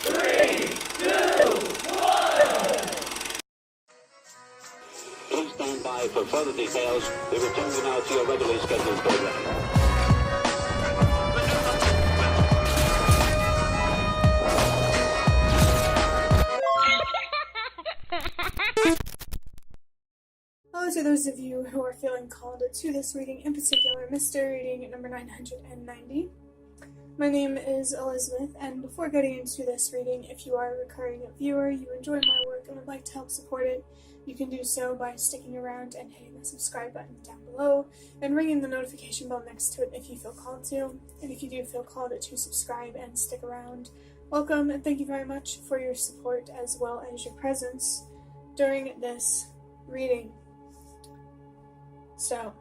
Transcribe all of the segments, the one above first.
3, 2, 1. Please stand by for further details. We return you now to your regularly scheduled program. Hello to those of you who are feeling called to this reading, in particular, mystery reading number 990. My name is Elizabeth, and before getting into this reading, if you are a recurring viewer, you enjoy my work, and would like to help support it, you can do so by sticking around and hitting the subscribe button down below, and ringing the notification bell next to it if you feel called to. And if you do feel called to subscribe and stick around, welcome, and thank you very much for your support as well as your presence during this reading. So,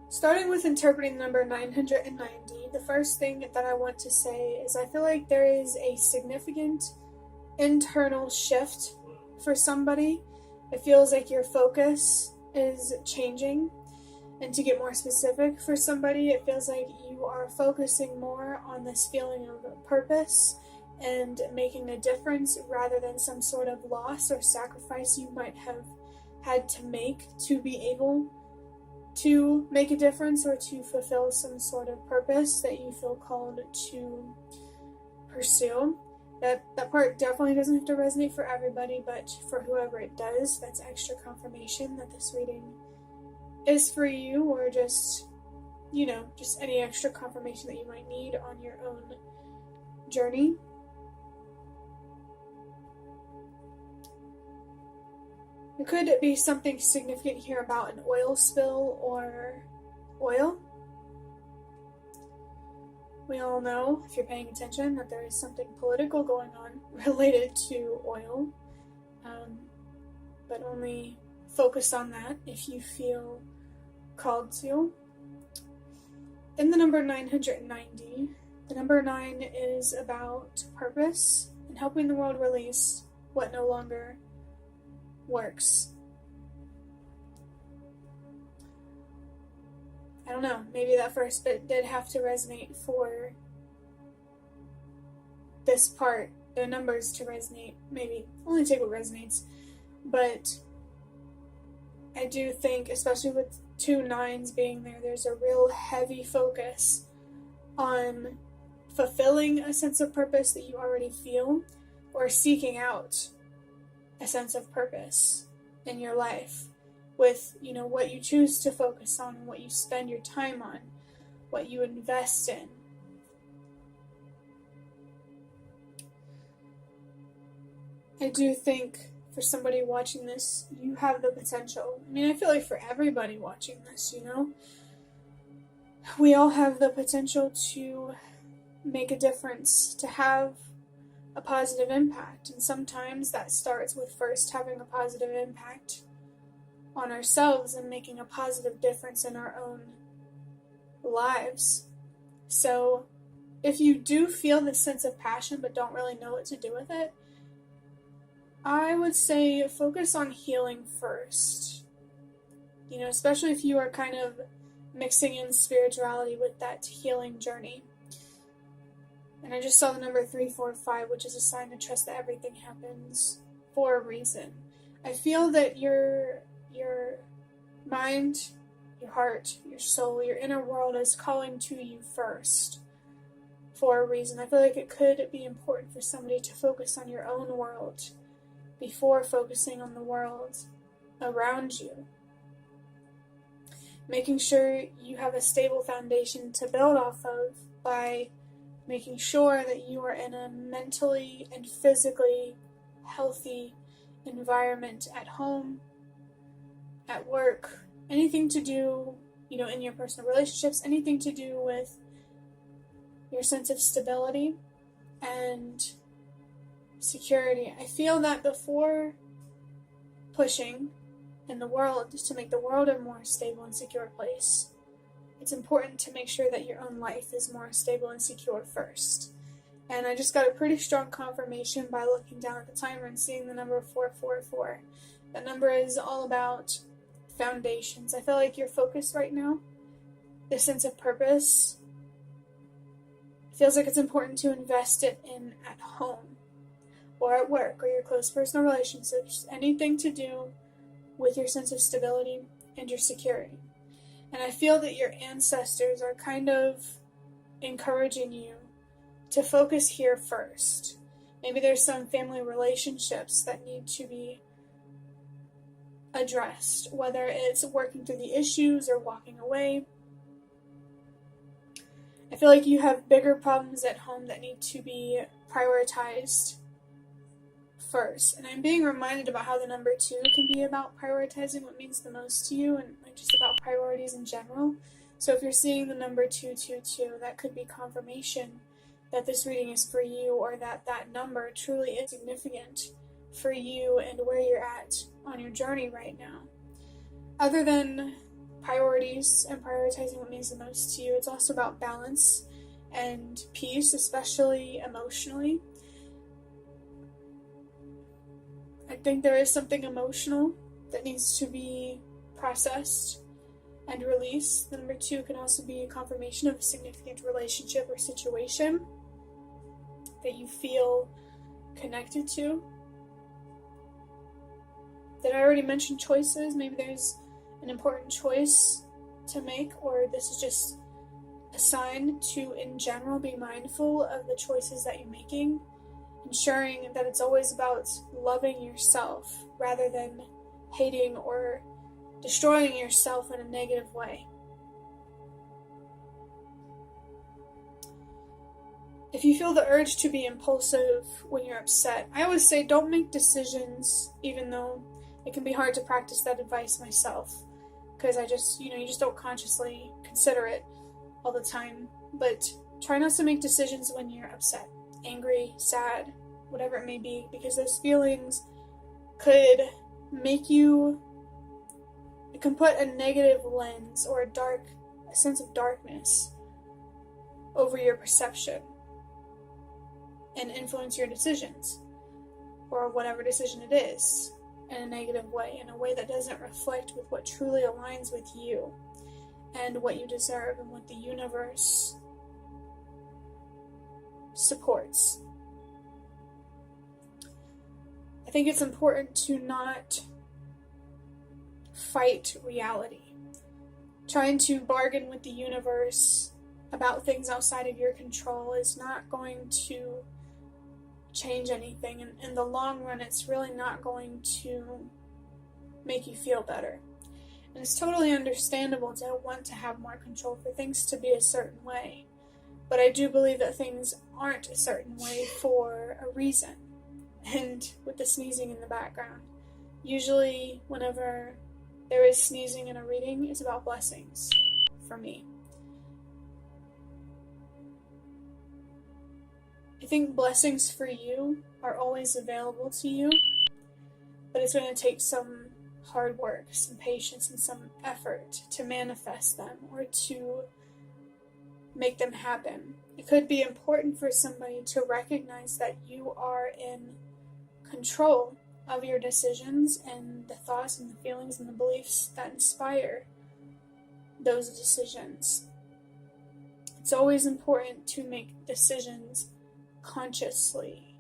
starting with interpreting number 990, the first thing that I want to say is I feel like there is a significant internal shift for somebody. It feels like your focus is changing. And to get more specific for somebody, it feels like you are focusing more on this feeling of purpose and making a difference rather than some sort of loss or sacrifice you might have had to make to be able to make a difference or to fulfill some sort of purpose that you feel called to pursue. That part definitely doesn't have to resonate for everybody, but for whoever it does, that's extra confirmation that this reading is for you, or just, just any extra confirmation that you might need on your own journey. There could be something significant here about an oil spill or oil. We all know, if you're paying attention, that there is something political going on related to oil. But only focus on that if you feel called to. In the number 990, the number 9 is about purpose and helping the world release what no longer works. I don't know, maybe that first bit did have to resonate for this part, the numbers to resonate, maybe only take what resonates, but I do think, especially with 2 9s being there, there's a real heavy focus on fulfilling a sense of purpose that you already feel, or seeking out a sense of purpose in your life with, what you choose to focus on, what you spend your time on, what you invest in. I do think for somebody watching this, you have the potential. I feel like for everybody watching this, we all have the potential to make a difference, to have a positive impact. And sometimes that starts with first having a positive impact on ourselves and making a positive difference in our own lives. So if you do feel this sense of passion but don't really know what to do with it, I would say focus on healing first. Especially if you are kind of mixing in spirituality with that healing journey. And I just saw the number 345, which is a sign to trust that everything happens for a reason. I feel that your mind, your heart, your soul, your inner world is calling to you first for a reason. I feel like it could be important for somebody to focus on your own world before focusing on the world around you. Making sure you have a stable foundation to build off of by making sure that you are in a mentally and physically healthy environment at home, at work, anything to do, in your personal relationships, anything to do with your sense of stability and security. I feel that before pushing in the world to make the world a more stable and secure place, it's important to make sure that your own life is more stable and secure first. And I just got a pretty strong confirmation by looking down at the timer and seeing the number 444. That number is all about foundations. I feel like your focus right now, the sense of purpose, It feels like it's important to invest it in at home or at work or your close personal relationships, anything to do with your sense of stability and your security. And I feel that your ancestors are kind of encouraging you to focus here first. Maybe there's some family relationships that need to be addressed, whether it's working through the issues or walking away. I feel like you have bigger problems at home that need to be prioritized first. And I'm being reminded about how the number 2 can be about prioritizing what means the most to you and just about priorities in general. So if you're seeing the number 222, that could be confirmation that this reading is for you, or that that number truly is significant for you and where you're at on your journey right now. Other than priorities and prioritizing what means the most to you, it's also about balance and peace, especially emotionally. I think there is something emotional that needs to be processed and released. The number 2 can also be a confirmation of a significant relationship or situation that you feel connected to. Did I already mention choices? Maybe there's an important choice to make, or this is just a sign to, in general, be mindful of the choices that you're making, ensuring that it's always about loving yourself rather than hating or destroying yourself in a negative way. If you feel the urge to be impulsive when you're upset, I always say don't make decisions, even though it can be hard to practice that advice myself, because you just don't consciously consider it all the time. But try not to make decisions when you're upset, angry, sad, whatever it may be, because those feelings could make you, it can put a negative lens or a sense of darkness over your perception and influence your decisions, or whatever decision it is, in a negative way, in a way that doesn't reflect with what truly aligns with you and what you deserve and what the universe supports. I think it's important to not fight reality. Trying to bargain with the universe about things outside of your control is not going to change anything. And in the long run, it's really not going to make you feel better. And it's totally understandable to want to have more control, for things to be a certain way. But I do believe that things aren't a certain way for a reason. And with the sneezing in the background, usually whenever there is sneezing in a reading, it's about blessings for me. I think blessings for you are always available to you, but it's going to take some hard work, some patience, and some effort to manifest them or to make them happen. It could be important for somebody to recognize that you are in control of your decisions and the thoughts and the feelings and the beliefs that inspire those decisions. It's always important to make decisions consciously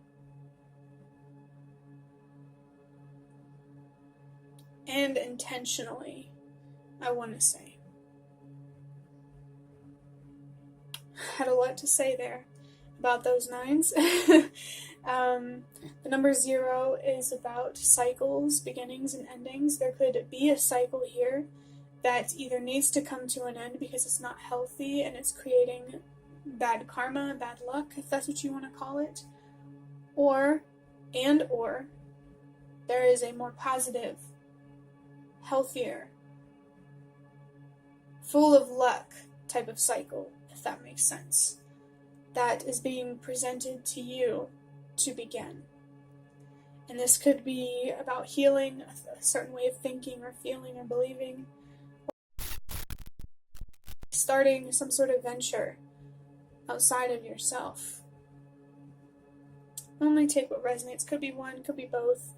and intentionally, I want to say. Had a lot to say there about those 9s. The number 0 is about cycles, beginnings, and endings. There could be a cycle here that either needs to come to an end because it's not healthy and it's creating bad karma, bad luck, if that's what you want to call it, or there is a more positive, healthier, full of luck type of cycle, if that makes sense, that is being presented to you to begin. And this could be about healing a certain way of thinking or feeling or believing, starting some sort of venture outside of yourself. Only take what resonates. Could be one, could be both.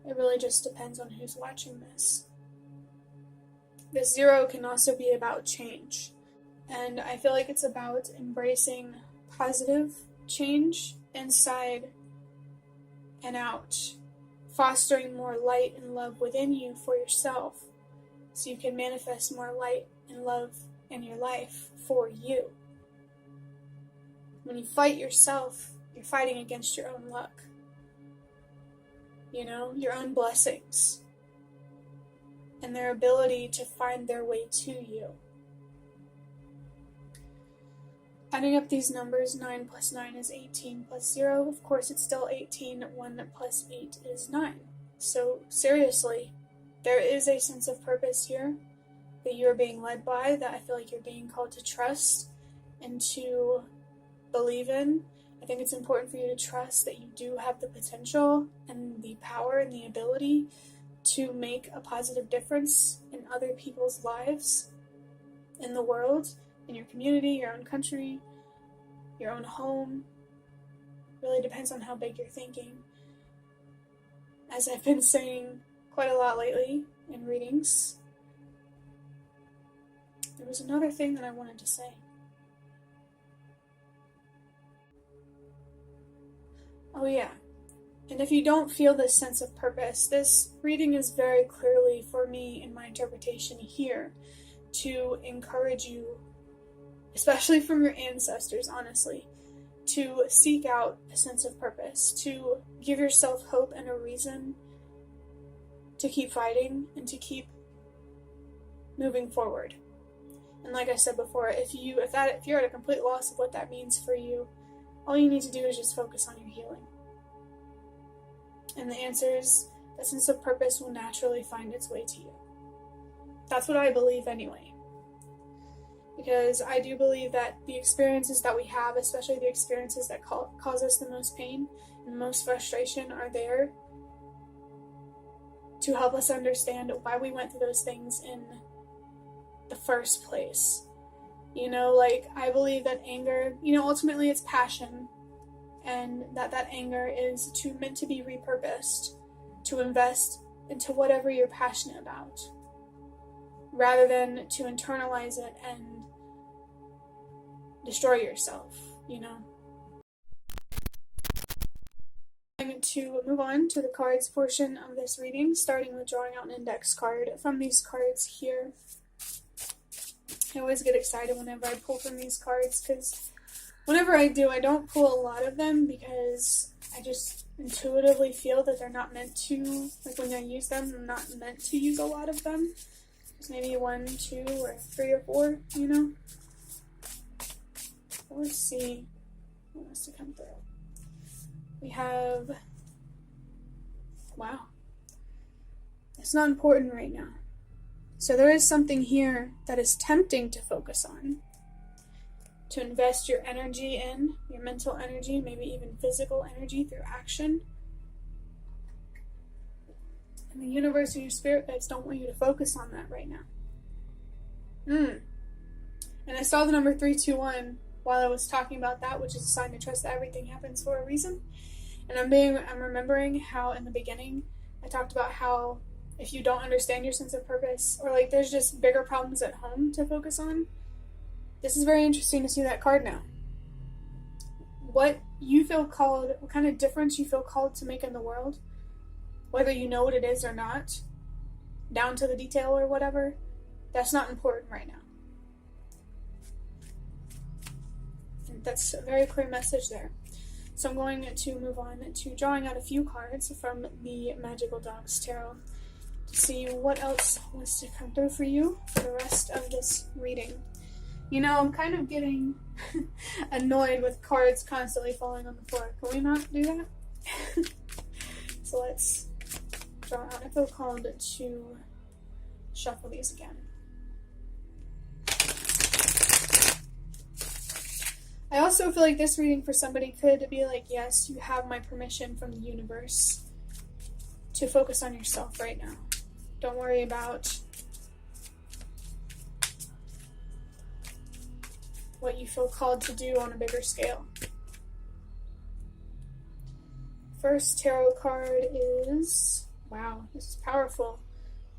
It really just depends on who's watching this. The 0 can also be about change. And I feel like it's about embracing positive change inside and out, fostering more light and love within you for yourself, so you can manifest more light and love in your life for you. When you fight yourself, you're fighting against your own luck, your own blessings, and their ability to find their way to you. Adding up these numbers, 9 plus 9 is 18 plus 0. Of course, it's still 18. 1 plus 8 is 9. So seriously, there is a sense of purpose here that you are being led by, that I feel like you're being called to trust and to believe in. I think it's important for you to trust that you do have the potential and the power and the ability to make a positive difference in other people's lives, in the world, in your community, your own country, your own home. Really depends on how big you're thinking. As I've been saying quite a lot lately in readings, there was another thing that I wanted to say. Oh yeah, and if you don't feel this sense of purpose, this reading is very clearly, for me in my interpretation here, to encourage you, especially from your ancestors, honestly, to seek out a sense of purpose, to give yourself hope and a reason to keep fighting and to keep moving forward. And like I said before, if you're at a complete loss of what that means for you, all you need to do is just focus on your healing. And the answers, that sense of purpose will naturally find its way to you. That's what I believe anyway. Because I do believe that the experiences that we have, especially the experiences that cause us the most pain and the most frustration, are there to help us understand why we went through those things in the first place. I believe that anger, ultimately it's passion, and that anger is meant to be repurposed, to invest into whatever you're passionate about, rather than to internalize it and destroy yourself, I'm going to move on to the cards portion of this reading, starting with drawing out an index card from these cards here. I always get excited whenever I pull from these cards, because whenever I do, I don't pull a lot of them because I just intuitively feel that they're not meant to, when I use them, I'm not meant to use a lot of them. There's maybe 1, 2, or 3 or 4, Let's see what wants to come through. We have, wow, it's not important right now. So there is something here that is tempting to focus on, to invest your energy in, your mental energy, maybe even physical energy through action. And the universe and your spirit guides don't want you to focus on that right now. And I saw the number 321 while I was talking about that, which is a sign to trust that everything happens for a reason. And I'm remembering how in the beginning I talked about how if you don't understand your sense of purpose, or there's just bigger problems at home to focus on, this is very interesting to see that card now. What you feel called, what kind of difference you feel called to make in the world, whether you know what it is or not, down to the detail or whatever, that's not important right now. And that's a very clear message there. So I'm going to move on to drawing out a few cards from the Magical Dogs Tarot to see what else wants to come through for you for the rest of this reading. I'm kind of getting annoyed with cards constantly falling on the floor. Can we not do that? So let's draw out. I feel called to shuffle these again. I also feel like this reading for somebody could be yes, you have my permission from the universe to focus on yourself right now. Don't worry about what you feel called to do on a bigger scale. First tarot card is, wow, this is powerful.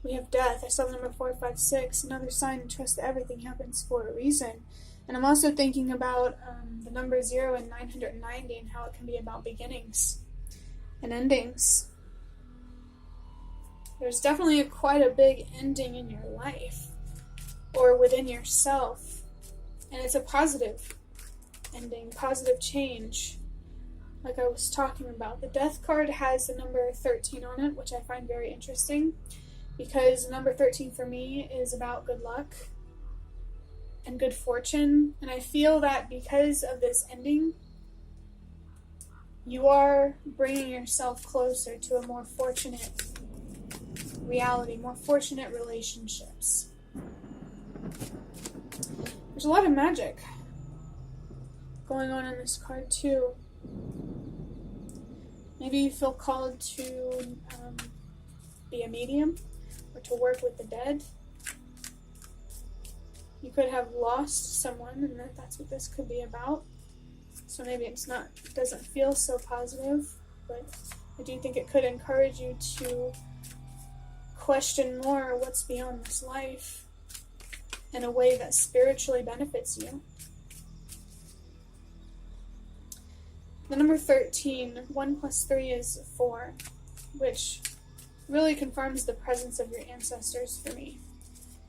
We have death. I saw the number 456, another sign to trust that everything happens for a reason. And I'm also thinking about the number 0 and 990 and how it can be about beginnings and endings. There's definitely quite a big ending in your life or within yourself. And it's a positive ending, positive change, like I was talking about. The Death card has the number 13 on it, which I find very interesting, because number 13 for me is about good luck and good fortune. And I feel that because of this ending, you are bringing yourself closer to a more fortunate reality, more fortunate relationships. There's a lot of magic going on in this card too. Maybe you feel called to be a medium or to work with the dead. You could have lost someone, and that's what this could be about. So maybe it doesn't feel so positive, but I do think it could encourage you to question more what's beyond this life in a way that spiritually benefits you. The number 13, 1 plus 3 is 4, which really confirms the presence of your ancestors for me.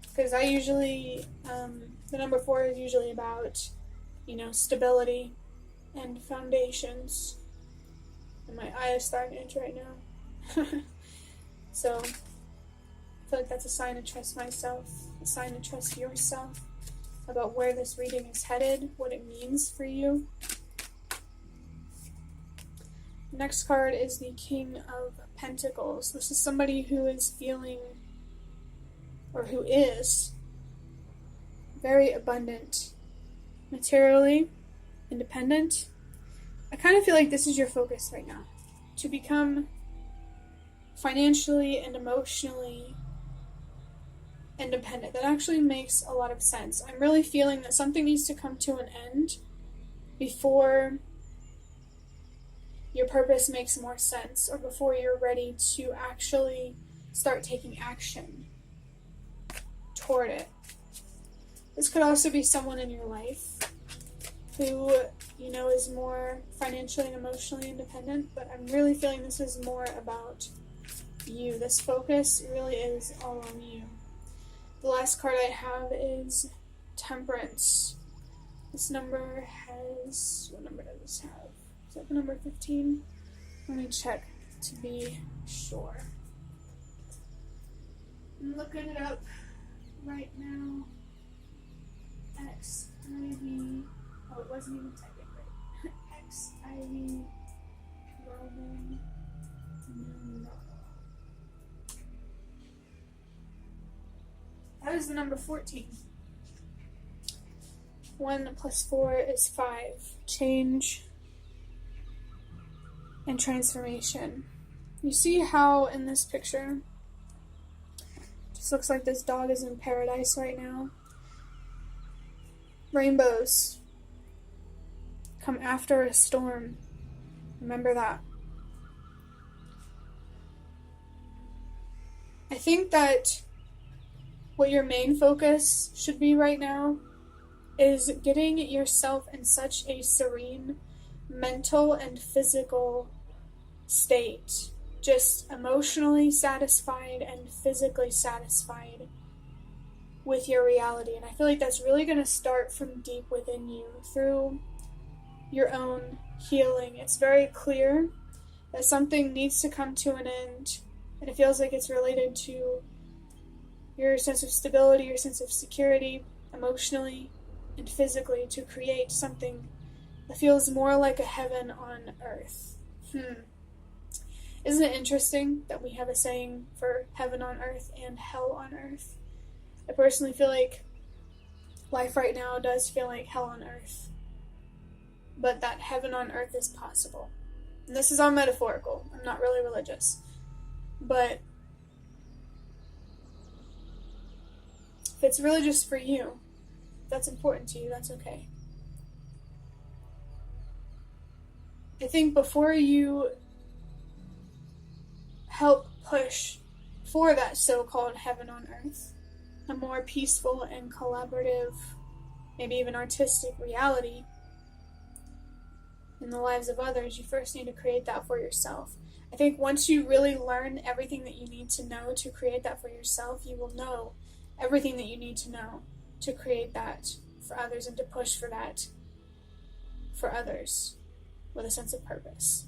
Because I usually, the number 4 is usually about, stability and foundations. And my eye is starting to itch right now. So, I feel like that's a sign to trust myself, a sign to trust yourself about where this reading is headed, what it means for you. Next card is the King of Pentacles. This is somebody who is feeling, or who is, very abundant, materially independent. I kind of feel like this is your focus right now, to become financially and emotionally independent. That actually makes a lot of sense. I'm really feeling that something needs to come to an end before your purpose makes more sense, or before you're ready to actually start taking action toward it. This could also be someone in your life who, is more financially and emotionally independent, but I'm really feeling this is more about you. This focus really is all on you. The last card I have is Temperance. This number has, what number does this have? Is that the number 15? Let me check to be sure. I'm looking it up right now. XIV. Oh, it wasn't even typing right. XIV Roman numeral. That is the number 14. 1 plus 4 is 5. Change and transformation. You see how in this picture, it just looks like this dog is in paradise right now. Rainbows come after a storm. Remember that. I think that what your main focus should be right now is getting yourself in such a serene mental and physical state, just emotionally satisfied and physically satisfied with your reality. And I feel like that's really going to start from deep within you through your own healing. It's very clear that something needs to come to an end, and it feels like it's related to your sense of stability, your sense of security, emotionally and physically, to create something that feels more like a heaven on earth. Isn't it interesting that we have a saying for heaven on earth and hell on earth? I personally feel like life right now does feel like hell on earth, but that heaven on earth is possible. And this is all metaphorical. I'm not really religious. But if it's really just for you, if that's important to you, that's okay. I think before you help push for that so-called heaven on earth, a more peaceful and collaborative, maybe even artistic reality in the lives of others, you first need to create that for yourself. I think once you really learn everything that you need to know to create that for yourself, you will know everything that you need to know to create that for others and to push for that for others with a sense of purpose.